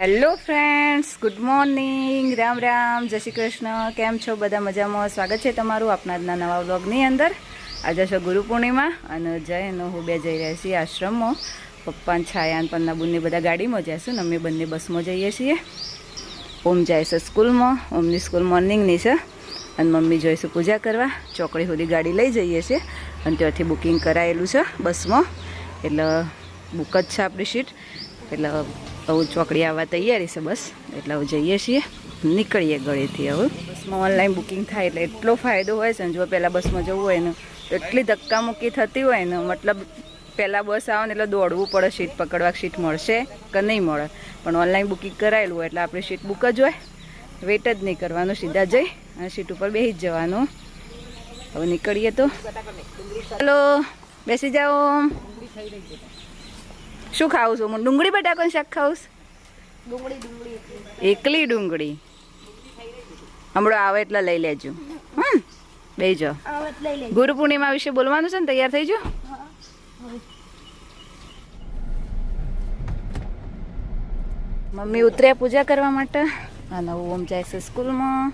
Hello friends, good morning, Ram Ram, જય શ્રી કૃષ્ણ. કેમ છો બધા? મજામાં? સ્વાગત છે તમારું આપણા આજના નવા વ્લોગની અંદર. આજે છે ગુરુ પૂર્ણિમા અને જય અને હું બે જઈ રહ્યા છીએ આશ્રમમાં. પપ્પા છાયા અને પન્નાબુનની બધા ગાડીમાં જઈશું ને અમે બંને બસમાં જઈએ છીએ. ઓમ જાય છે સ્કૂલમાં. ઓમની સ્કૂલ મોર્નિંગની છે અને મમ્મી જઈશું પૂજા કરવા. ચોકડી સુધી ગાડી લઈ જઈએ છીએ અને ત્યાંથી બુકિંગ કરાયેલું છે બસમાં, એટલે બુક જ છે આપણી સીટ. એટલે હવે ચોકડી આવવા તૈયારી છે બસ, એટલે હવે જઈએ છીએ, નીકળીએ ગળેથી. હવે બસમાં ઓનલાઈન બુકિંગ થાય એટલે એટલો ફાયદો હોય છે ને. જો પહેલાં બસમાં જવું હોય ને તો એટલી ધક્કામુક્કી થતી હોય ને, મતલબ પહેલાં બસ આવે ને એટલે દોડવું પડે સીટ પકડવા, સીટ મળશે કે નહીં મળે. પણ ઓનલાઈન બુકિંગ કરાયેલું હોય એટલે આપણી સીટ બુક જ હોય, વેઇટ જ નહીં કરવાનું, સીધા જઈ અને સીટ ઉપર બેસી જ જવાનું. હવે નીકળીએ તો. હલો, બેસી જાઓ. શું ખાવું છું? હું ડુંગળી બટાકાનું શાક ખાવું છું. એકલી ડુંગળી હમણાં આવે એટલે લઈ લેજો. બે જાઓ. ગુરુ પૂર્ણિમા વિશે બોલવાનું છે ને, તૈયાર થઈ જાઓ. મમ્મી ઉતર્યા પૂજા કરવા માટે અને ઓમ જાય છે સ્કૂલમાં.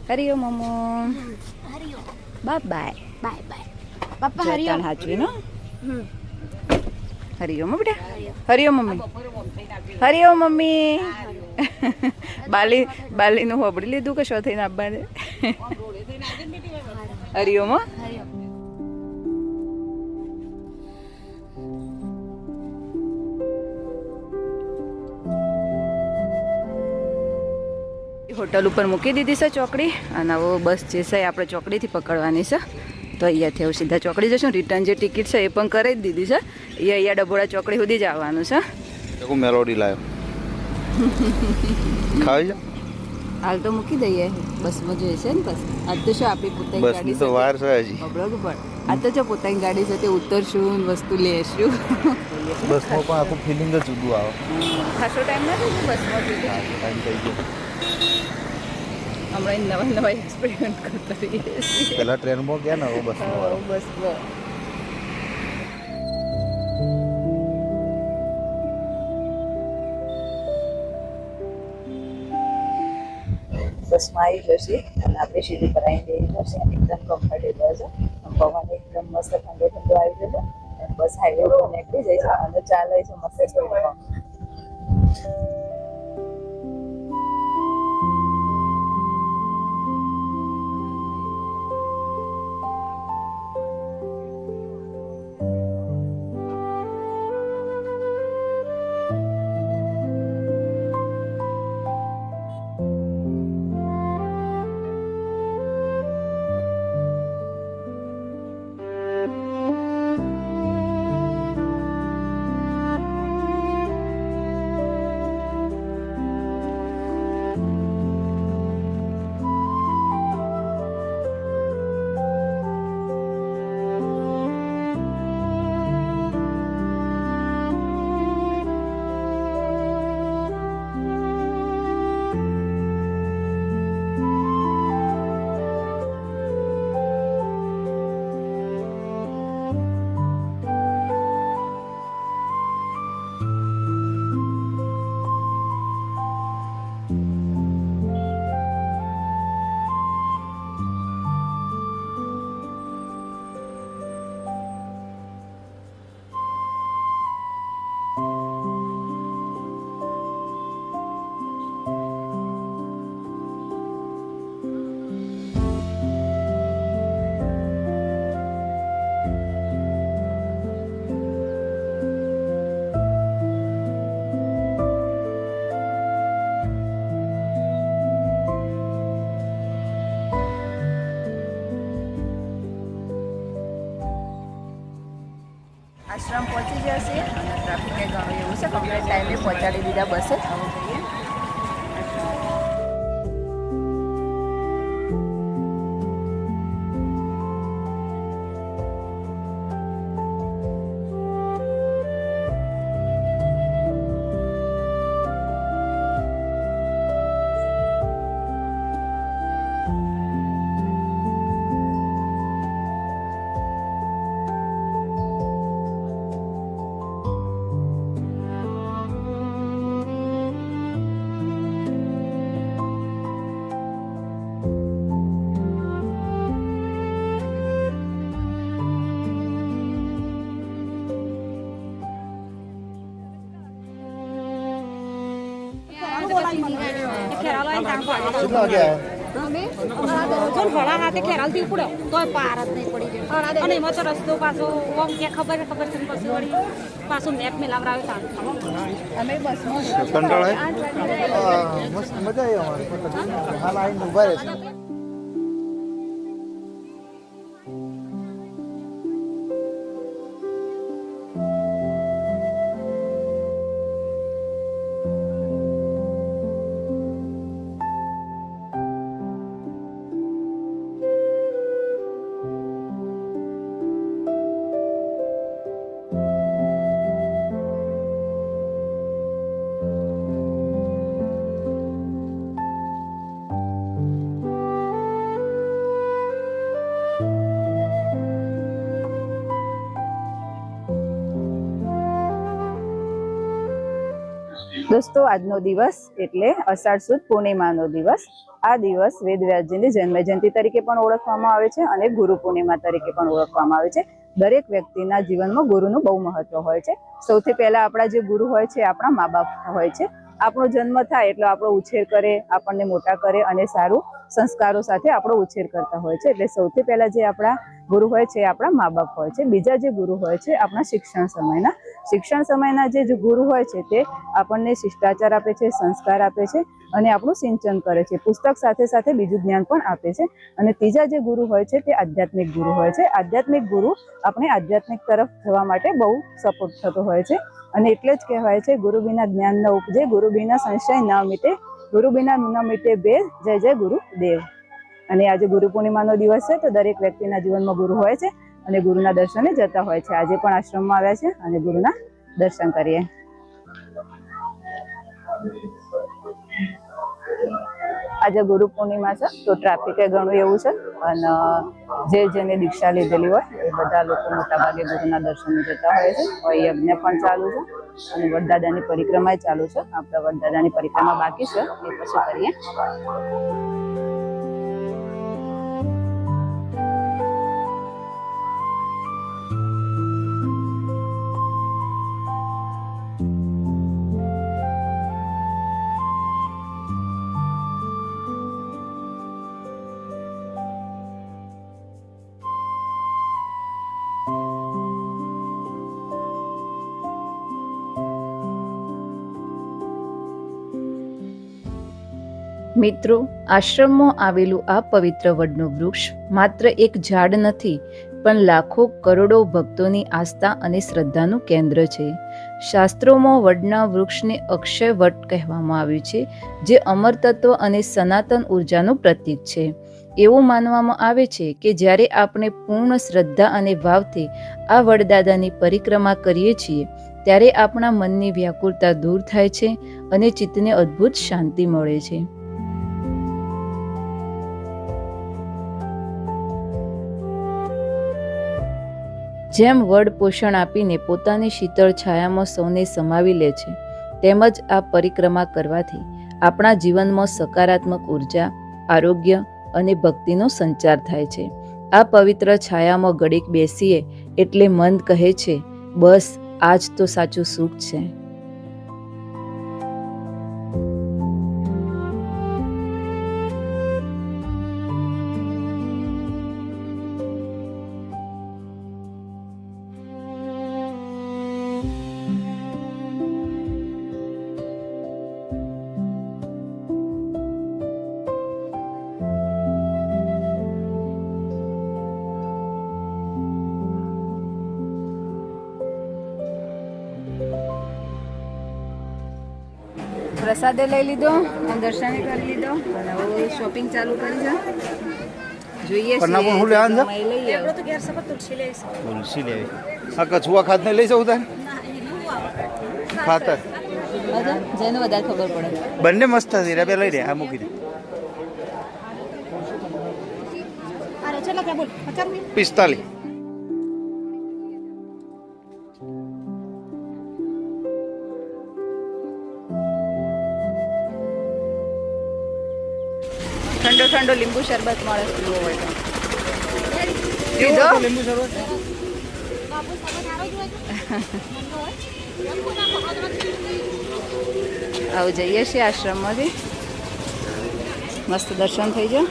હરિયો મમ્મો, બાય બાય. બાય બાય પપ્પા. હરિયો હાચવી નો. હરિયો બેટા. હરિયો મમ્મી. હરિયો મમ્મી. બાલીનું હોબડી લીધું કે શો થઈને આપવા દે. હરિયોમાં હોટલ ઉપર મૂકી દીધી છે ચોકડી અને હવે બસ જે છે આપણે ચોકડીથી પકડવાની છે. તો અહીંયાથી હવે સીધા ચોકડી જશું. રિટર્ન જે ટિકિટ છે એ પણ કરી જ દીધી છે. એ અહીંયા ડભોડા ચોકડી સુધી જ આવવાનું છે. મેલોડી લાવ્યો ખાવી છે. હાલ તો મૂકી દઈએ, બસમાં જોઈએ છે ને. બસ આજ તો શું આપણી પોતાની ગાડી તો વાર છે હજી. બરાબર. આ તો જો પોતાની ગાડી છે તે ઉતરશું, વસ્તુ લેશું. બસમાં પણ આખું ફિલિંગ જ જુદું આવે. ખાસો ટાઈમ નથી બસમાં સુધી. ટાઈમ થઈ ગયો. હમણાં નવા એક્સપેરિમેન્ટ કરતા રહીએ છીએ. પહેલા ટ્રેનમાં ગયા ને, હવે બસમાં. બસમાં આવી જશે અને આપણે સીધી પર આવી જઈ જશે. એકદમ કમ્ફર્ટેબલ છે. પવન એકદમ મસ્ત ઠંડો ઠંડો આવી જશે. બસ હાઈવે ઉપર નીકળી જાય છે અને ચાલે છે મસ્ત સ્પીડમાં. આશ્રમ પહોંચી જશે અને ટ્રાફિક ઘણું એવું છે. કમ્પ્લીટ ટાઈમે પહોંચાડી દીધા બસે. હવે જઈએ. ખેરાલો આવીને તાણ પાડે. કેટલા વાગે આવ્યા? જો ને હળા હાથે ખેરાલથી ઉપડ્યો તોય પાર જ નહીં પડી ગયો. અને એમાં તો રસ્તો પાછો ઓમ કે ખબર છે પછી વળી પાછું મેપ મેલાવરાવે તાણ. અમે બસમાં કંટાળો આવ્યો? મસ્ત મજા આવી અમારી પણ હાલ આવીને ઊભા રહેશે. દોસ્તો આજનો દિવસ એટલે અષાઢ સુદ પૂર્ણિમાનો દિવસ. આ દિવસ વેદવ્યાસજીની જન્મજયંતિ તરીકે પણ ઓળખવામાં આવે છે અને ગુરુ પૂર્ણિમા તરીકે પણ ઓળખવામાં આવે છે. દરેક વ્યક્તિના જીવનમાં ગુરુનું બહુ મહત્વ હોય છે. સૌથી પહેલા આપણા જે ગુરુ હોય છે આપણા મા બાપ હોય છે. આપણો જન્મ થાય એટલે આપણો ઉછેર કરે, આપણને મોટા કરે અને સારું સંસ્કારો સાથે આપણો ઉછેર કરતા હોય છે. એટલે સૌથી પહેલા જે આપણા ગુરુ હોય છે આપણા મા બાપ હોય છે. બીજા જે ગુરુ હોય છે આપણા શિક્ષણ સમયના જે ગુરુ હોય છે તે આપણને શિષ્ટાચાર આપે છે, સંસ્કાર આપે છે અને આપણું સિંચન કરે છે. પુસ્તક સાથે સાથે બીજું જ્ઞાન પણ આપે છે. અને ત્રીજા જે ગુરુ હોય છે તે આધ્યાત્મિક ગુરુ હોય છે. આધ્યાત્મિક ગુરુ આપણે આધ્યાત્મિક તરફ જવા માટે બહુ સપોર્ટ થતો હોય છે. અને એટલે જ કહેવાય છે ગુરુ બિના જ્ઞાન ન ઉપજે, ગુરુ બિના સંશય ન મિટે, ગુરુ બિના ન મિટે ભેદ, જય જય ગુરુદેવ. અને આજે ગુરુ પૂર્ણિમાનો દિવસ છે તો દરેક વ્યક્તિના જીવનમાં ગુરુ હોય છે અને ગુરુના દર્શને જતા હોય છે. આજે પણ આશ્રમમાં આવ્યા છે અને ગુરુના દર્શન કરીએ. આજે ગુરુ પૂર્ણિમા છે તો ટ્રાફિક ઘણું એવું છે અને જેને દીક્ષા લીધેલી હોય એ બધા લોકો મોટાભાગે ગુરુના દર્શને જતા હોય છે. યજ્ઞ પણ ચાલુ છે અને વડદાદાની પરિક્રમા ચાલુ છે. આપણે વડદાદાની પરિક્રમા બાકી છે એ પછી કરીએ. મિત્રો, આશ્રમમાં આવેલું આ પવિત્ર વડનું વૃક્ષ માત્ર એક ઝાડ નથી પણ લાખો કરોડો ભક્તોની આસ્થા અને શ્રદ્ધાનું કેન્દ્ર છે. શાસ્ત્રોમાં વડના વૃક્ષને અક્ષય વટ કહેવામાં આવ્યું છે, જે અમર તત્વ અને સનાતન ઉર્જાનું પ્રતીક છે. એવું માનવામાં આવે છે કે જ્યારે આપણે પૂર્ણ શ્રદ્ધા અને ભાવથી આ વડદાદાની પરિક્રમા કરીએ છીએ ત્યારે આપણા મનની વ્યાકુળતા દૂર થાય છે અને ચિત્તને અદ્ભુત શાંતિ મળે છે. જેમ વડ પોષણ આપીને પોતાની શીતળ છાયામાં સૌને સમાવી લે છે, તેમજ આ પરિક્રમા કરવાથી આપણા જીવનમાં સકારાત્મક ઉર્જા, આરોગ્ય અને ભક્તિનો સંચાર થાય છે. આ પવિત્ર છાયામાં ઘડીક બેસીએ એટલે મન કહે છે, બસ આજ તો સાચું સુખ છે. પ્રસાદે લઈ લીધો અને દર્શને કરી લીધો અને હવે શોપિંગ ચાલુ કરી છે. જોઈએ પન્ના પણ હું લેવાનું છે? છીએ લઈ આવો. તો ઘેર સપત તુલસી લઈશ. તુલસી લેવી. આ કછુઆ ખાતને લઈ જવું તારે? ખાતર અચ્છા, જેને વધારે ખબર પડે. બંને મસ્ત હતી રે, બે લઈ દે. આ મૂકી દે. અરે ચલો કે બોલ 50 રૂપિયા 45. ઠંડો ઠંડો લીંબુ શરબત મળે પીવો હોય તો પીધો. લીંબુ શરબત બાપુ સબત આરો જોઈએ છે. મંગો હોય. મંગો ના પકડો તો આવું જઈએ છીએ આશ્રમમાંથી. મસ્ત દર્શન થઈ જાય.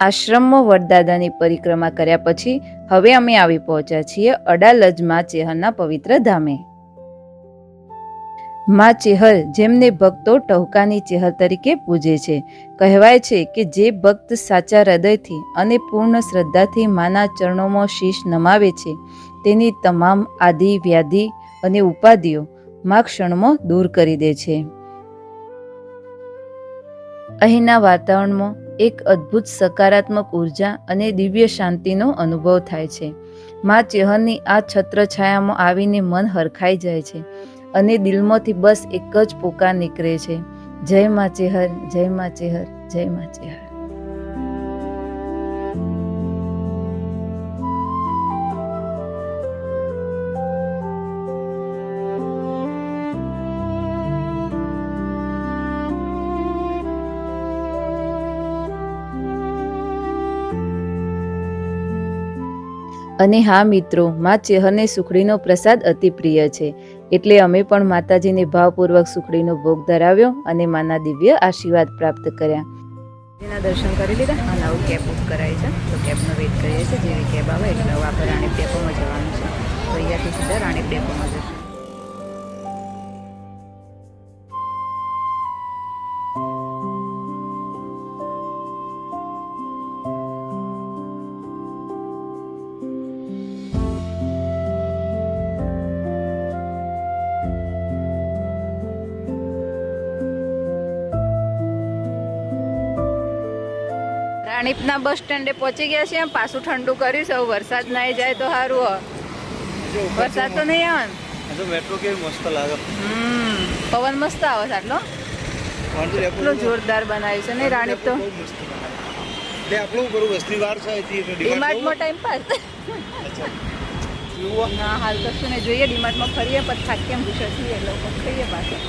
આશ્રમમાં વડદાદાની પરિક્રમા કર્યા પછી હવે અમે આવી પહોંચ્યા છીએ અડાલજ માં ચેહરના પવિત્ર ધામે. માં ચેહર જેમને ભક્તો ટહુકાની ચેહર તરીકે પૂજે છે. કહેવાય છે કે જે ભક્ત સાચા હૃદયથી અને પૂર્ણ શ્રદ્ધાથી માના ચરણોમાં શીશ નમાવે છે તેની તમામ આદિ વ્યાધિ અને ઉપાધિઓ માં ક્ષણમાં દૂર કરી દે છે. અહીંના વાતાવરણમાં એક અદ્ભુત સકારાત્મક ઉર્જા અને દિવ્ય શાંતિનો અનુભવ થાય છે. માં ચેહરની આ છત્રછાયામાં આવીને મન હરખાઈ જાય છે અને દિલમાંથી બસ એક જ પોકાર નીકળે છે, જય માં ચેહર, જય માં ચેહર, જય માં ચેહર. અને હા મિત્રો, માં ચેહરને સુખડીનો પ્રસાદ અતિ પ્રિય છે, એટલે અમે પણ માતાજીને ભાવપૂર્વક સુખડીનો ભોગ ધરાવ્યો અને માના દિવ્ય આશીર્વાદ પ્રાપ્ત કર્યા. એના દર્શન કરી લીધા અને આવું કેબ બુક કરાવી છે, તો કેબનો વેઇટ કરીએ છીએ. જેવી કેબ આવે એટલે હવે આપણે રાણીપ ડેપોમાં જવાનું છે, તો અહીંયાથી સીધા રાણીપ ડેપોમાં જશું. રાણીપના બસ સ્ટેન્ડે પહોંચી ગયા છીએ. પાછું ઠંડુ કર્યું છે, વરસાદ ના જાય તો સારું. વરસાદ તો નહીં આવે ને. મેટ્રો કેવી મસ્ત લાગે. પવન મસ્ત આવે છે. આટલું જોરદાર બનાવ્યું છે ને રાણીપ તો. આપણું કરું વસ્તી વાર છે ડીમાર્ટમાં ટાઈમ પાસ. ના હાલ કશું ને જોઈએ, ડીમાર્ટમાં ફરીએ પછી થાકી કેમ ભૂષણ છીએ એટલે ખાઈએ પાછા.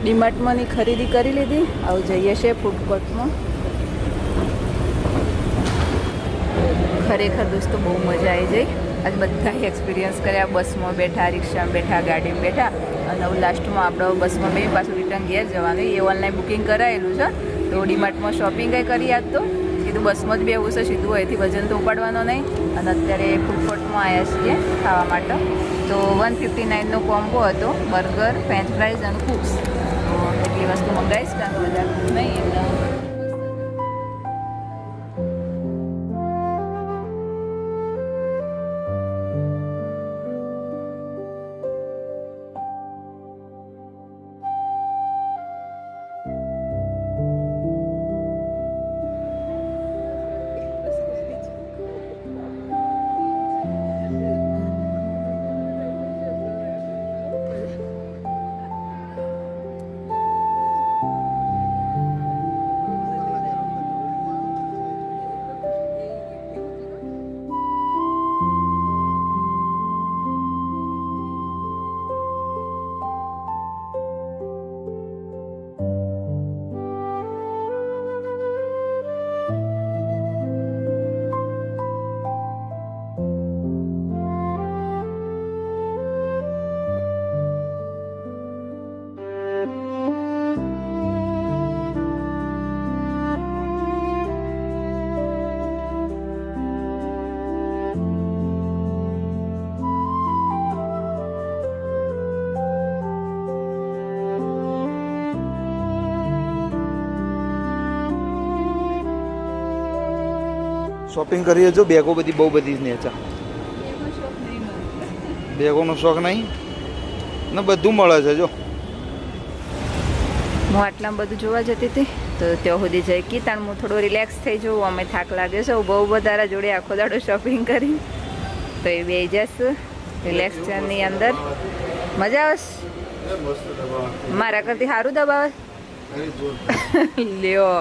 ડીમાર્ટમાંની ખરીદી કરી લીધી. આવું જઈએ છે ફૂડ કોર્ટમાં. ખરેખર દોસ્તો બહુ મજા આવી જઈ. આજે બધા એક્સપિરિયન્સ કર્યા. બસમાં બેઠા, રિક્ષામાં બેઠા, ગાડીમાં બેઠા અને લાસ્ટમાં આપણે બસમાં બે પાછું રિટર્ન ઘેર જવાનું. એ ઓનલાઈન બુકિંગ કરાયેલું છે, તો ડીમાર્ટમાં શોપિંગ કંઈ કરી આજ તો કીધું બસમાં જ બેવું છે, સીધું અહીંથી વજન તો ઉપાડવાનો નહીં. અને અત્યારે ફૂડ કોર્ટમાં આવ્યા છીએ ખાવા માટે. તો 159નો કોમ્બો હતો, બર્ગર, ફ્રેન્ચ ફ્રાઈઝ અને કૂક્સ. તો એટલી વસ્તુ મંગાવીશ, કારણ કે બધા નહીં એટલે. શોપિંગ કરીએ જો બેગો બધી બહુ બધી નેચા બેગોનો શોખ નહીં ને બધું મળે છે જો. હું આટલામાં બધું જોવા જતી હતી તો ત્યાં સુધી જઈ કી તાણ હું થોડો રિલેક્સ થઈ જાઉં. અમે થાક લાગે છે બહુ બધારા જોડે આખો દાડો શોપિંગ કરી તો એ બે જશું રિલેક્સની અંદર. મજા આવશે મારા કરતી સારું દબાવે લ્યો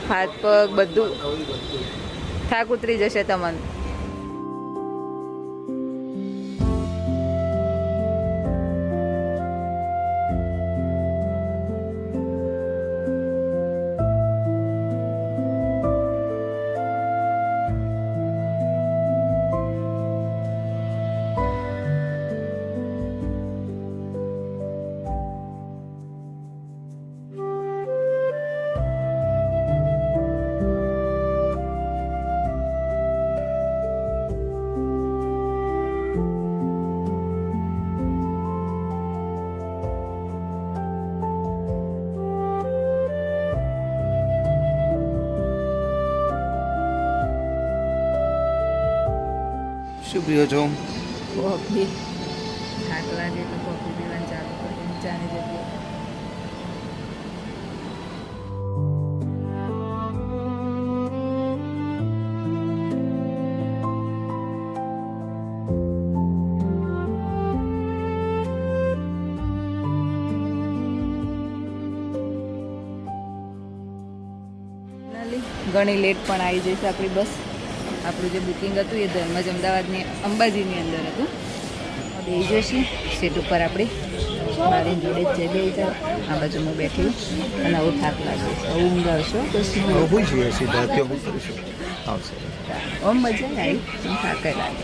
હાથ પગ બધું થાક ઉતરી જશે તમને. શું પીવો છો? કોફી થાક લાગે તો કોફી પીવાનું ચાલુ કરી ચાની જગ્યાએ. ઘણી લેટ પણ આવી જઈશ આપણી બસ. આપણું જે બુકિંગ હતું એ ધર્મજ અમદાવાદની અંબાજીની અંદર હતું. બે જશે સીટ ઉપર આપણી મારી જોડે જ જઈ બે આ બાજુ હું બેઠી અને આવું થાક લાગે છે. આવું ઊંઘ આવશો તો શું ઊભું છીએ સીધા ત્યાં હું કરીશું આવશે. ઓમ મજા આવી થાક લાગે.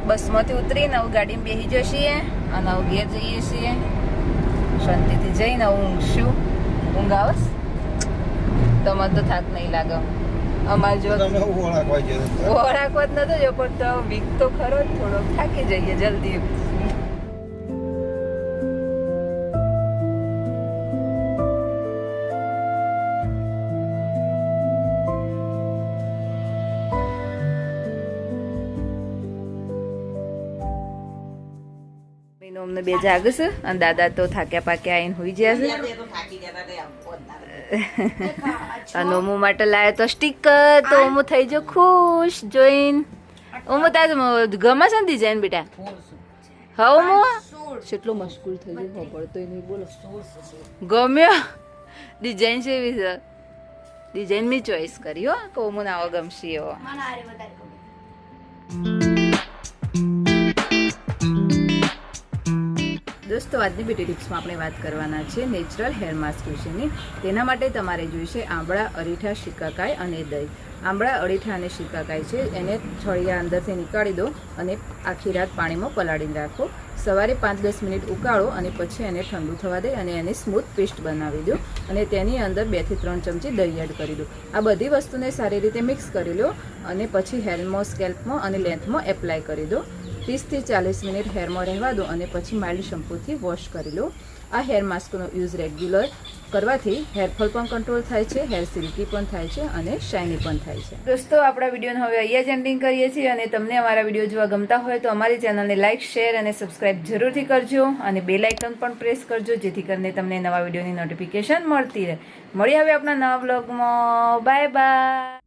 બસમાંથી ઉતરીને હવે ગાડીમાં બેસી જઈએ અને હવે ઘેર જઈએ છીએ. શાંતિથી જઈને ઊંઘશું. ઊંઘ આવશ તમારે તો થાક નહીં લાગે. અમારે જો ઓળાકવા જ નતો જો પણ તો વીક તો ખરો જ થોડોક થાકી જઈએ જલ્દી. એનો અમને બે જાગશે અને દાદા તો થાક્યા પાક્યા આવીને હોઈ ગયા છે અને ઓમુ માટે લાવ્યો તો સ્ટીકર તો ઓમુ થઈ જો ખુશ જોઈને ઓમુ તાજ ગમે છે ને ડિઝાઇન બેટા હા ઓમુ કેટલો મશગુલ થઈ ગયો ખબર નહીં બોલો ગમ્યો ડિઝાઇન છે એવી છે ડિઝાઇન મેં ચોઈસ કરી હો કે ઓમુ નાવો ગમશે એવો દોસ્તો આજની બ્યુટી ટિપ્સમાં આપણે વાત કરવાના છે નેચરલ હેર માસ્ક વિશેની તેના માટે તમારે જોઈશે આંબળા અરીઠા શિકાકાઈ અને દહીં આંબળા અરીઠા અને શિકાકાઈ છે એને છળિયા અંદરથી નીકાળી દો અને આખી રાત પાણીમાં પલાળીને રાખો સવારે 5-10 મિનિટ ઉકાળો અને પછી એને ઠંડુ થવા દે અને એની સ્મૂથ પેસ્ટ બનાવી દો અને તેની અંદર 2 થી 3 ચમચી દહીં એડ કરી દો આ બધી વસ્તુને સારી રીતે મિક્સ કરી લો અને પછી હેરમાં સ્કેલ્પમાં અને લેન્થમાં એપ્લાય કરી દો 30 થી 40 મિનિટ હેરમાં રહેવા દો અને પછી માઇલ્ડ શેમ્પૂથી વોશ કરી લો આ હેર માસ્કનો યુઝ રેગ્યુલર કરવાથી હેરફોલ પણ કંટ્રોલ થાય છે હેર સિલ્કી પણ થાય છે અને શાઇની પણ થાય છે દોસ્તો આપણા વિડીયોને હવે અહીંયા જ એન્ડિંગ કરીએ છીએ અને તમને અમારા વિડીયો જોવા ગમતા હોય તો અમારી ચેનલને લાઇક શેર અને સબસ્ક્રાઇબ જરૂરથી કરજો અને બેલ આઇકન પણ પ્રેસ કરજો જેથી કરીને તમને નવા વિડીયોની નોટિફિકેશન મળતી રહે મળી હવે આપણા નવા બ્લોગમાં બાય બાય